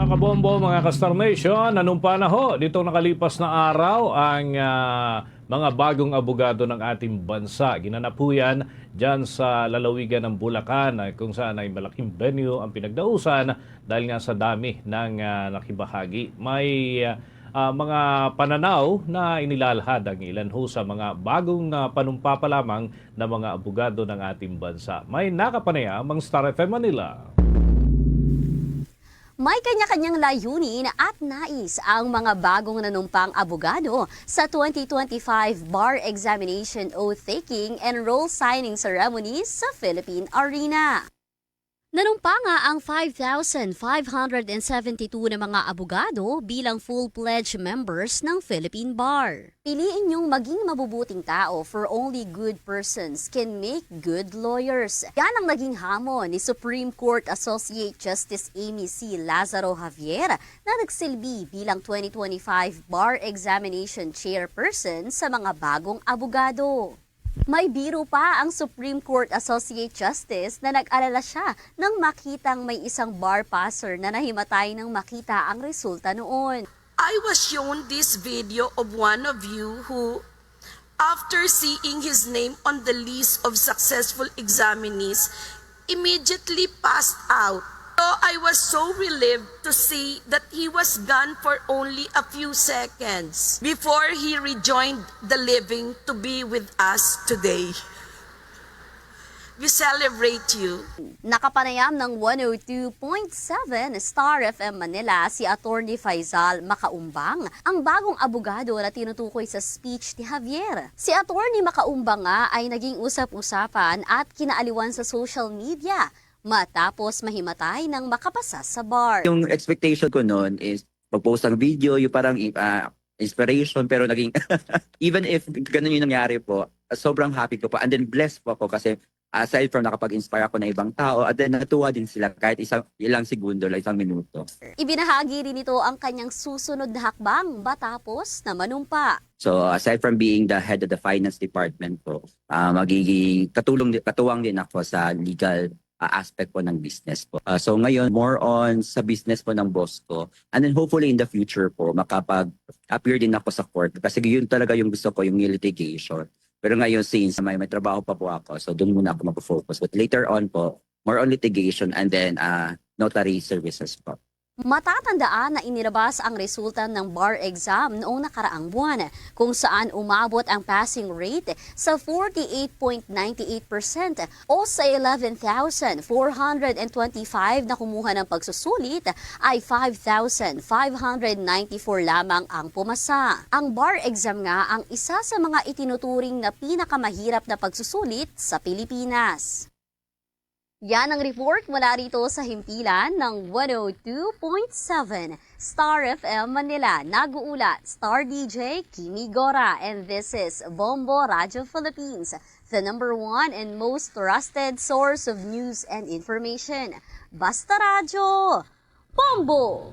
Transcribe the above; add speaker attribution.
Speaker 1: Mga kabombo, mga ka-Star Nation, nanumpa na ho ditong nakalipas na araw ang mga bagong abogado ng ating bansa. Ginanap po yan dyan sa lalawigan ng Bulacan kung saan ay malaking venue ang pinagdausan dahil nga sa dami ng nakibahagi. May mga pananaw na inilalahad ang ilan ho sa mga bagong panumpa pa lamang na mga abogado ng ating bansa. May nakapanayam ang Star FM Manila.
Speaker 2: May kanya-kanyang layunin at nais ang mga bagong nanumpang abogado sa 2025 Bar Examination Oath-taking and Roll Signing Ceremony sa Philippine Arena. Nanumpa nga ang 5,572 na mga abogado bilang full-pledged members ng Philippine Bar. Piliin niyong maging mabubuting tao, for only good persons can make good lawyers. Yan ang naging hamon ni Supreme Court Associate Justice Amy C. Lazaro Javier na nagsilbi bilang 2025 Bar Examination Chairperson sa mga bagong abogado. May biro pa ang Supreme Court Associate Justice na nag-alala siya nang makitang may isang bar passer na nahimatay nang makita ang resulta noon.
Speaker 3: I was shown this video of one of you who, after seeing his name on the list of successful examinees, immediately passed out. So I was so relieved to see that he was gone for only a few seconds before he rejoined the living to be with us today. We celebrate you.
Speaker 2: Nakapanayam ng 102.7 Star FM Manila si Attorney Faisal Makaumbang, ang bagong abogado na tinutukoy sa speech ni Javier. Si Attorney Makaumbang nga ay naging usap-usapan at kinaaliwan sa social media matapos mahimatay nang makapasa sa bar.
Speaker 4: Yung expectation ko noon is mag-post ng video, yung parang inspiration, pero naging, even if ganun yung nangyari po, sobrang happy ko po. And then blessed po ako kasi aside from nakapag-inspire ako ng ibang tao, at then natuwa din sila kahit ilang segundo, like isang minuto.
Speaker 2: Ibinahagi rin ito ang kanyang susunod na hakbang matapos na manumpa.
Speaker 4: So aside from being the head of the finance department po, magiging katuwang din ako sa legal aspect po ng business po. So ngayon, more on sa business po ng boss ko. And then hopefully in the future po, makapag-appear din ako sa court. Kasi yun talaga yung gusto ko, yung litigation. Pero ngayon, since may trabaho pa po ako, so doon muna ako mag-focus. But later on po, more on litigation and then notary services po.
Speaker 2: Matatandaan na inilabas ang resulta ng bar exam noong nakaraang buwan, kung saan umabot ang passing rate sa 48.98% o sa 11,425 na kumuha ng pagsusulit ay 5,594 lamang ang pumasa. Ang bar exam nga ang isa sa mga itinuturing na pinakamahirap na pagsusulit sa Pilipinas. Yan ang report mula rito sa himpilan ng 102.7 Star FM Manila. Nag-uulat, Star DJ Kimi Gora, and this is Bombo Radio Philippines, the #1 and most trusted source of news and information. Basta Radyo, Bombo!